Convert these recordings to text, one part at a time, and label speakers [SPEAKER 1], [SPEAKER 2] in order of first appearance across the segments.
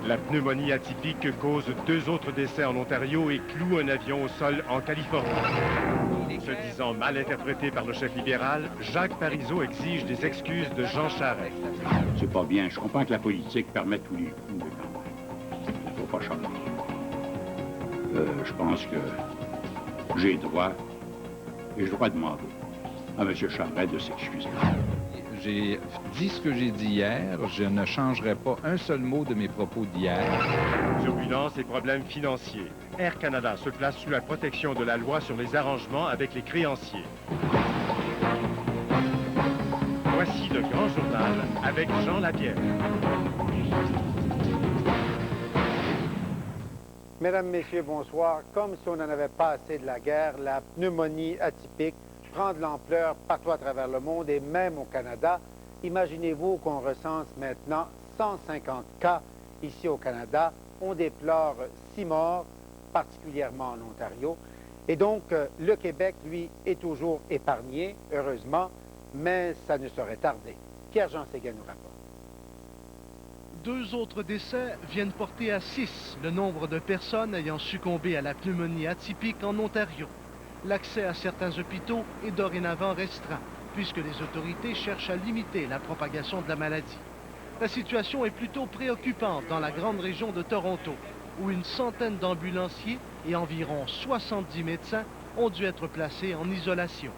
[SPEAKER 1] La pneumonie atypique cause 2 autres décès en Ontario et cloue un avion au sol en Californie. Se disant mal interprété par le chef libéral, Jacques Parizeau exige des excuses de Jean Charest.
[SPEAKER 2] C'est pas bien. Je comprends que la politique permet tous les coups, mais quand même, il ne faut pas changer. Je pense que j'ai droit, et je dois demander à M. Charest de s'excuser.
[SPEAKER 3] J'ai dit ce que j'ai dit hier. Je ne changerai pas un seul mot de mes propos d'hier.
[SPEAKER 1] Turbulence et problèmes financiers. Air Canada se place sous la protection de la loi sur les arrangements avec les créanciers. Voici le Grand Journal avec Jean Lapierre.
[SPEAKER 4] Mesdames, Messieurs, bonsoir. Comme si on n'en avait pas assez de la guerre, la pneumonie atypique prend de l'ampleur partout à travers le monde et même au Canada. Imaginez-vous qu'on recense maintenant 150 cas ici au Canada. On déplore 6 morts, particulièrement en Ontario. Et donc, le Québec, lui, est toujours épargné, heureusement, mais ça ne saurait tarder. Pierre-Jean Séguin nous rapporte.
[SPEAKER 5] 2 autres décès viennent porter à 6 le nombre de personnes ayant succombé à la pneumonie atypique en Ontario. L'accès à certains hôpitaux est dorénavant restreint, puisque les autorités cherchent à limiter la propagation de la maladie. La situation est plutôt préoccupante dans la grande région de Toronto, où une centaine d'ambulanciers et environ 70 médecins ont dû être placés en isolation.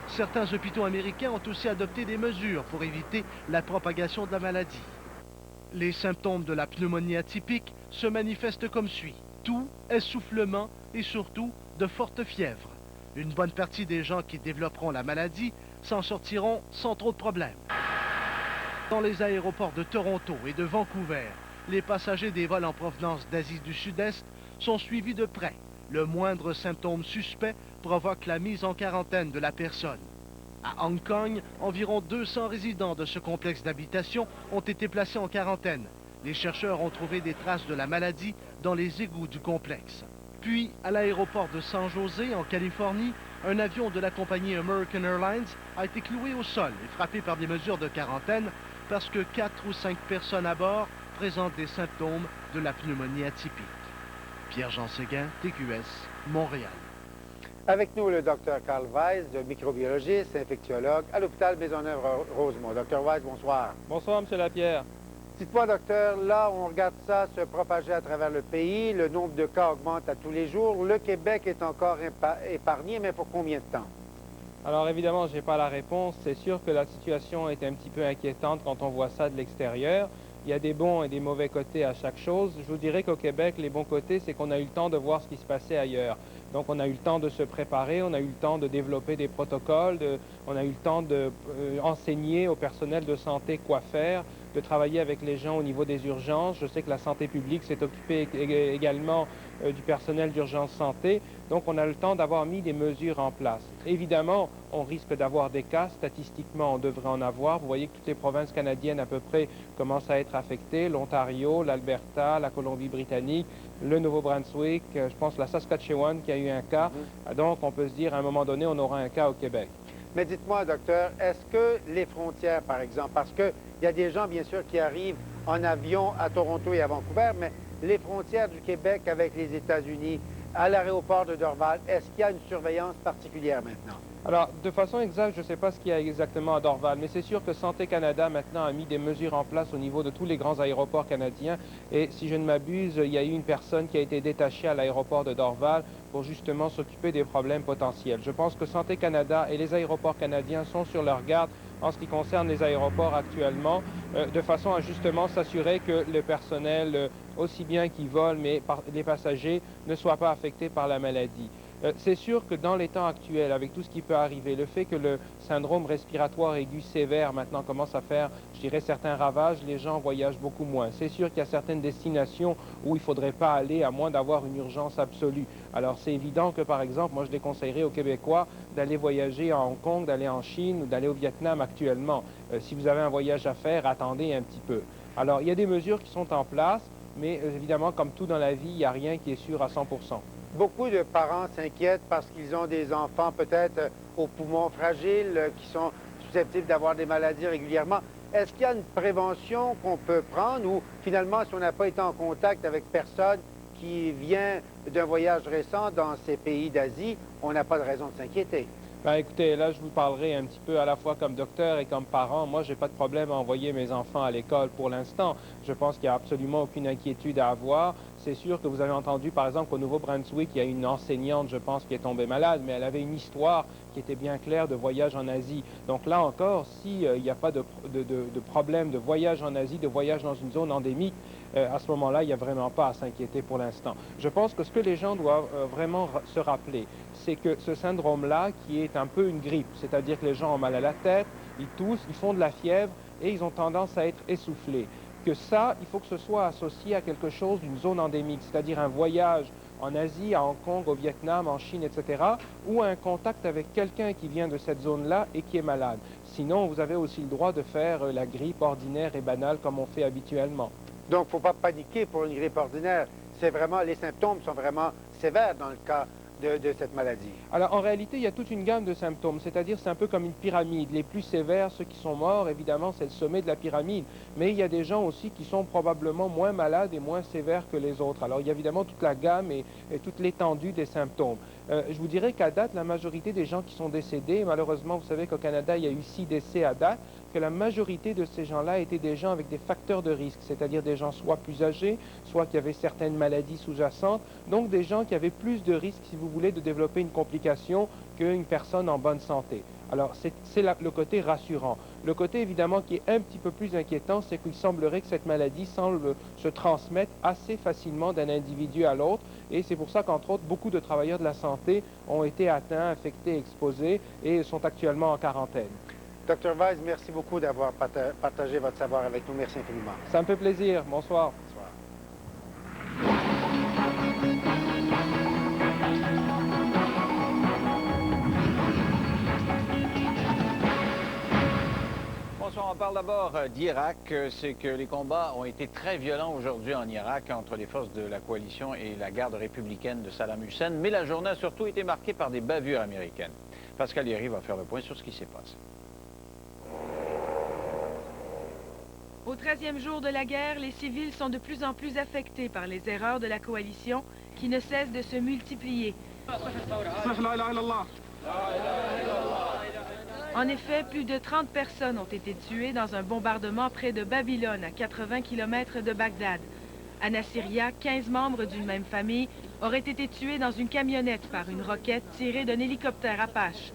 [SPEAKER 5] Certains hôpitaux américains ont aussi adopté des mesures pour éviter la propagation de la maladie. Les symptômes de la pneumonie atypique se manifestent comme suit: toux, essoufflement et surtout de fortes fièvres. Une bonne partie des gens qui développeront la maladie s'en sortiront sans trop de problèmes. Dans les aéroports de Toronto et de Vancouver, les passagers des vols en provenance d'Asie du Sud-Est sont suivis de près. Le moindre symptôme suspect provoque la mise en quarantaine de la personne. À Hong Kong, environ 200 résidents de ce complexe d'habitation ont été placés en quarantaine. Les chercheurs ont trouvé des traces de la maladie dans les égouts du complexe. Puis, à l'aéroport de San José, en Californie, un avion de la compagnie American Airlines a été cloué au sol et frappé par des mesures de quarantaine parce que 4 ou 5 personnes à bord présentent des symptômes de la pneumonie atypique. Pierre-Jean Séguin, TQS, Montréal.
[SPEAKER 4] Avec nous, le Dr Carl Weiss, microbiologiste, infectiologue à l'hôpital Maisonneuve-Rosemont. Dr Weiss, bonsoir.
[SPEAKER 6] Bonsoir, M. Lapierre.
[SPEAKER 4] Dites-moi, docteur, là, on regarde ça se propager à travers le pays. Le nombre de cas augmente à tous les jours. Le Québec est encore épargné, mais pour combien de temps?
[SPEAKER 6] Alors, évidemment, je n'ai pas la réponse. C'est sûr que la situation est un petit peu inquiétante quand on voit ça de l'extérieur. Il y a des bons et des mauvais côtés à chaque chose. Je vous dirais qu'au Québec, les bons côtés, c'est qu'on a eu le temps de voir ce qui se passait ailleurs. Donc, on a eu le temps de se préparer, on a eu le temps de développer des protocoles, on a eu le temps d'enseigner au personnel de santé quoi faire, de travailler avec les gens au niveau des urgences. Je sais que la santé publique s'est occupée également du personnel d'urgence santé. Donc, on a le temps d'avoir mis des mesures en place. Évidemment, on risque d'avoir des cas. Statistiquement, on devrait en avoir. Vous voyez que toutes les provinces canadiennes à peu près commencent à être affectées. L'Ontario, l'Alberta, la Colombie-Britannique, le Nouveau-Brunswick, je pense la Saskatchewan qui a eu un cas. Donc, on peut se dire, à un moment donné, on aura un cas au Québec.
[SPEAKER 4] Mais dites-moi, docteur, est-ce que les frontières, par exemple, parce qu'il y a des gens, bien sûr, qui arrivent en avion à Toronto et à Vancouver, mais les frontières du Québec avec les États-Unis, à l'aéroport de Dorval, est-ce qu'il y a une surveillance particulière maintenant?
[SPEAKER 6] Alors, de façon exacte, je ne sais pas ce qu'il y a exactement à Dorval, mais c'est sûr que Santé Canada maintenant a mis des mesures en place au niveau de tous les grands aéroports canadiens. Et si je ne m'abuse, il y a eu une personne qui a été détachée à l'aéroport de Dorval pour justement s'occuper des problèmes potentiels. Je pense que Santé Canada et les aéroports canadiens sont sur leur garde en ce qui concerne les aéroports actuellement, de façon à justement s'assurer que le personnel, aussi bien qui vole, mais les passagers, ne soient pas affectés par la maladie. C'est sûr que dans les temps actuels, avec tout ce qui peut arriver, le fait que le syndrome respiratoire aigu sévère maintenant commence à faire, je dirais, certains ravages, les gens voyagent beaucoup moins. C'est sûr qu'il y a certaines destinations où il ne faudrait pas aller à moins d'avoir une urgence absolue. Alors c'est évident que, par exemple, moi je déconseillerais aux Québécois d'aller voyager à Hong Kong, d'aller en Chine ou d'aller au Vietnam actuellement. Si vous avez un voyage à faire, attendez un petit peu. Alors il y a des mesures qui sont en place, mais évidemment, comme tout dans la vie, il n'y a rien qui est sûr à 100%.
[SPEAKER 4] Beaucoup de parents s'inquiètent parce qu'ils ont des enfants peut-être aux poumons fragiles, qui sont susceptibles d'avoir des maladies régulièrement. Est-ce qu'il y a une prévention qu'on peut prendre ou finalement, si on n'a pas été en contact avec personne qui vient d'un voyage récent dans ces pays d'Asie, on n'a pas de raison de s'inquiéter?
[SPEAKER 6] Ben, écoutez, là, je vous parlerai un petit peu à la fois comme docteur et comme parent. Moi, je n'ai pas de problème à envoyer mes enfants à l'école pour l'instant. Je pense qu'il n'y a absolument aucune inquiétude à avoir. C'est sûr que vous avez entendu, par exemple, qu'au Nouveau-Brunswick, il y a une enseignante, je pense, qui est tombée malade, mais elle avait une histoire qui était bien claire de voyage en Asie. Donc là encore, s'il n'y a pas de problème de voyage en Asie, de voyage dans une zone endémique, à ce moment-là, il n'y a vraiment pas à s'inquiéter pour l'instant. Je pense que ce que les gens doivent vraiment se rappeler, c'est que ce syndrome-là, qui est un peu une grippe, c'est-à-dire que les gens ont mal à la tête, ils toussent, ils font de la fièvre et ils ont tendance à être essoufflés. Que ça, il faut que ce soit associé à quelque chose d'une zone endémique, c'est-à-dire un voyage en Asie, à Hong Kong, au Vietnam, en Chine, etc., ou un contact avec quelqu'un qui vient de cette zone-là et qui est malade. Sinon, vous avez aussi le droit de faire la grippe ordinaire et banale comme on fait habituellement.
[SPEAKER 4] Donc, il ne faut pas paniquer pour une grippe ordinaire. C'est vraiment, les symptômes sont vraiment sévères dans le cas de cette maladie.
[SPEAKER 6] Alors, en réalité, il y a toute une gamme de symptômes, c'est-à-dire c'est un peu comme une pyramide. Les plus sévères, ceux qui sont morts, évidemment, c'est le sommet de la pyramide. Mais il y a des gens aussi qui sont probablement moins malades et moins sévères que les autres. Alors, il y a évidemment toute la gamme et toute l'étendue des symptômes. Je vous dirais qu'à date, la majorité des gens qui sont décédés, malheureusement, vous savez qu'au Canada, il y a eu 6 décès à date, que la majorité de ces gens-là étaient des gens avec des facteurs de risque, c'est-à-dire des gens soit plus âgés, soit qui avaient certaines maladies sous-jacentes, donc des gens qui avaient plus de risques, si vous voulez, de développer une complication qu'une personne en bonne santé. Alors, c'est le côté rassurant. Le côté, évidemment, qui est un petit peu plus inquiétant, c'est qu'il semblerait que cette maladie semble se transmettre assez facilement d'un individu à l'autre. Et c'est pour ça qu'entre autres, beaucoup de travailleurs de la santé ont été atteints, infectés, exposés et sont actuellement en quarantaine.
[SPEAKER 4] Dr Weiss, merci beaucoup d'avoir partagé votre savoir avec nous. Merci infiniment.
[SPEAKER 6] Ça me fait plaisir. Bonsoir.
[SPEAKER 4] Bonsoir.
[SPEAKER 7] Bonsoir, on parle d'abord d'Irak. C'est que les combats ont été très violents aujourd'hui en Irak entre les forces de la coalition et la garde républicaine de Saddam Hussein. Mais la journée a surtout été marquée par des bavures américaines. Pascal Yeri va faire le point sur ce qui s'est passé.
[SPEAKER 8] Au 13e jour de la guerre, les civils sont de plus en plus affectés par les erreurs de la coalition qui ne cessent de se multiplier. En effet, plus de 30 personnes ont été tuées dans un bombardement près de Babylone, à 80 km de Bagdad. À Nasiriyah, 15 membres d'une même famille auraient été tués dans une camionnette par une roquette tirée d'un hélicoptère Apache.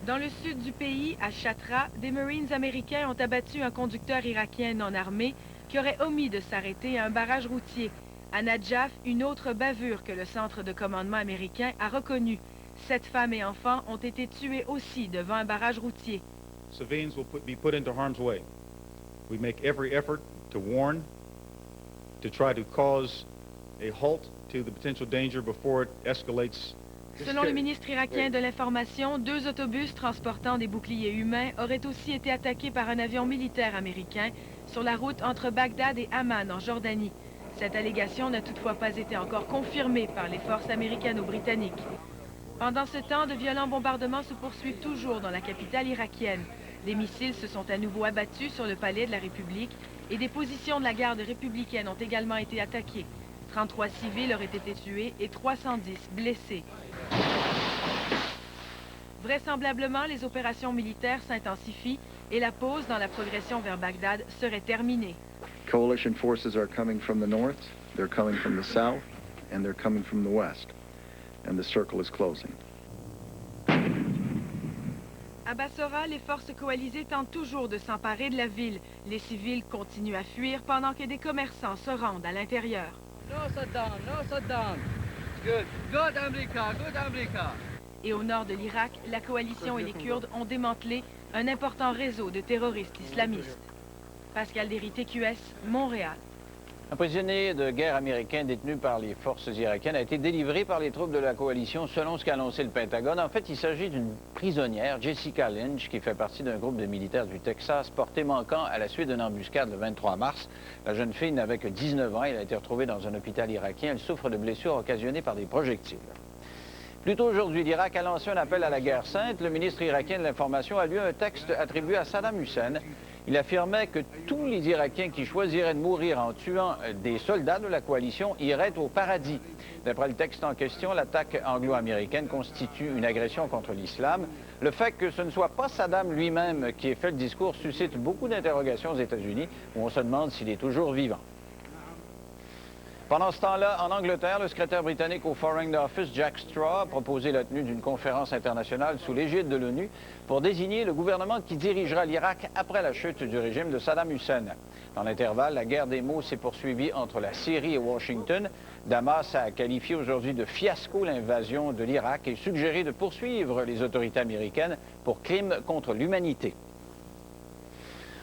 [SPEAKER 8] Dans le sud du pays, à Chatra, des Marines américains ont abattu un conducteur irakien non armé qui aurait omis de s'arrêter à un barrage routier. À Nadjaf, une autre bavure que le centre de commandement américain a reconnue. 7 femmes et enfants ont été tués aussi devant un barrage routier.
[SPEAKER 9] Civilians will be put into harm's way. We make every effort to warn, to try to cause a halt to the potential danger before it escalates.
[SPEAKER 8] Selon le ministre irakien de l'Information, 2 autobus transportant des boucliers humains auraient aussi été attaqués par un avion militaire américain sur la route entre Bagdad et Amman, en Jordanie. Cette allégation n'a toutefois pas été encore confirmée par les forces américano-britanniques. Pendant ce temps, de violents bombardements se poursuivent toujours dans la capitale irakienne. Des missiles se sont à nouveau abattus sur le palais de la République et des positions de la garde républicaine ont également été attaquées. 33 civils auraient été tués et 310 blessés. Vraisemblablement, les opérations militaires s'intensifient et la pause dans la progression vers Bagdad serait terminée.
[SPEAKER 10] Coalition forces are coming from the north, they're coming from the south, and they're coming from the west. And the circle is closing.
[SPEAKER 8] À Bassora, les forces coalisées tentent toujours de s'emparer de la ville. Les civils continuent à fuir pendant que des commerçants se rendent à l'intérieur.
[SPEAKER 11] No Saddam, no Saddam. Good, good America, good America.
[SPEAKER 8] Et au nord de l'Irak, la coalition et les Kurdes ont démantelé un important réseau de terroristes islamistes. Pascal Derry, TQS, Montréal.
[SPEAKER 7] Un prisonnier de guerre américain détenu par les forces irakiennes a été délivré par les troupes de la coalition, selon ce qu'a annoncé le Pentagone. En fait, il s'agit d'une prisonnière, Jessica Lynch, qui fait partie d'un groupe de militaires du Texas porté manquant à la suite d'une embuscade le 23 mars. La jeune fille n'avait que 19 ans. Elle a été retrouvée dans un hôpital irakien. Elle souffre de blessures occasionnées par des projectiles. Plus tôt aujourd'hui, l'Irak a lancé un appel à la guerre sainte. Le ministre irakien de l'Information a lu un texte attribué à Saddam Hussein. Il affirmait que tous les Irakiens qui choisiraient de mourir en tuant des soldats de la coalition iraient au paradis. D'après le texte en question, l'attaque anglo-américaine constitue une agression contre l'islam. Le fait que ce ne soit pas Saddam lui-même qui ait fait le discours suscite beaucoup d'interrogations aux États-Unis, où on se demande s'il est toujours vivant. Pendant ce temps-là, en Angleterre, le secrétaire britannique au Foreign Office, Jack Straw, a proposé la tenue d'une conférence internationale sous l'égide de l'ONU pour désigner le gouvernement qui dirigera l'Irak après la chute du régime de Saddam Hussein. Dans l'intervalle, la guerre des mots s'est poursuivie entre la Syrie et Washington. Damas a qualifié aujourd'hui de fiasco l'invasion de l'Irak et suggéré de poursuivre les autorités américaines pour crimes contre l'humanité.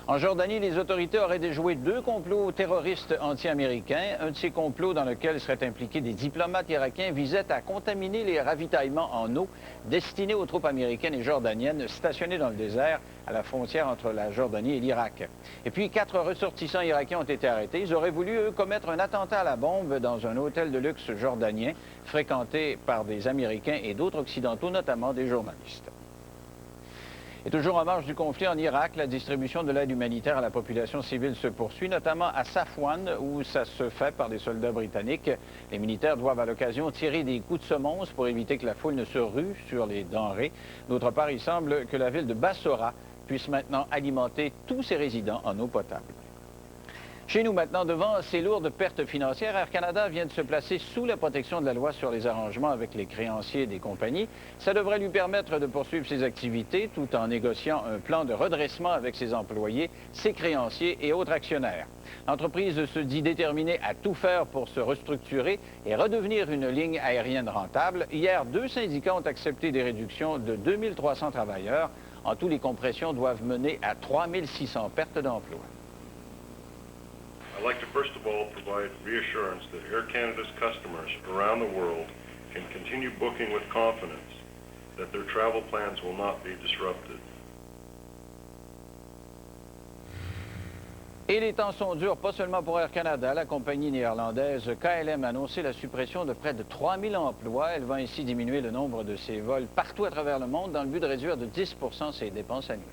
[SPEAKER 7] En Jordanie, les autorités auraient déjoué 2 complots terroristes anti-américains. Un de ces complots dans lequel seraient impliqués des diplomates irakiens visait à contaminer les ravitaillements en eau destinés aux troupes américaines et jordaniennes stationnées dans le désert à la frontière entre la Jordanie et l'Irak. Et puis 4 ressortissants irakiens ont été arrêtés. Ils auraient voulu, eux, commettre un attentat à la bombe dans un hôtel de luxe jordanien fréquenté par des Américains et d'autres Occidentaux, notamment des journalistes. Et toujours en marge du conflit en Irak, la distribution de l'aide humanitaire à la population civile se poursuit, notamment à Safwan, où ça se fait par des soldats britanniques. Les militaires doivent à l'occasion tirer des coups de semonce pour éviter que la foule ne se rue sur les denrées. D'autre part, il semble que la ville de Bassora puisse maintenant alimenter tous ses résidents en eau potable. Chez nous maintenant, devant ces lourdes pertes financières, Air Canada vient de se placer sous la protection de la loi sur les arrangements avec les créanciers des compagnies. Ça devrait lui permettre de poursuivre ses activités tout en négociant un plan de redressement avec ses employés, ses créanciers et autres actionnaire. L'entreprise se dit déterminée à tout faire pour se restructurer et redevenir une ligne aérienne rentable. Hier, 2 syndicats ont accepté des réductions de 2300 travailleurs. En tout, les compressions doivent mener à 3600 pertes d'emplois.
[SPEAKER 12] I'd like to first of all provide reassurance that Air Canada's customers around the world can continue booking with confidence, that their travel plans will not be disrupted.
[SPEAKER 7] Et les temps sont durs, pas seulement pour Air Canada. La compagnie néerlandaise KLM a annoncé la suppression de près de 3000 emplois. Elle va ainsi diminuer le nombre de ses vols partout à travers le monde dans le but de réduire de 10% ses dépenses annuelles.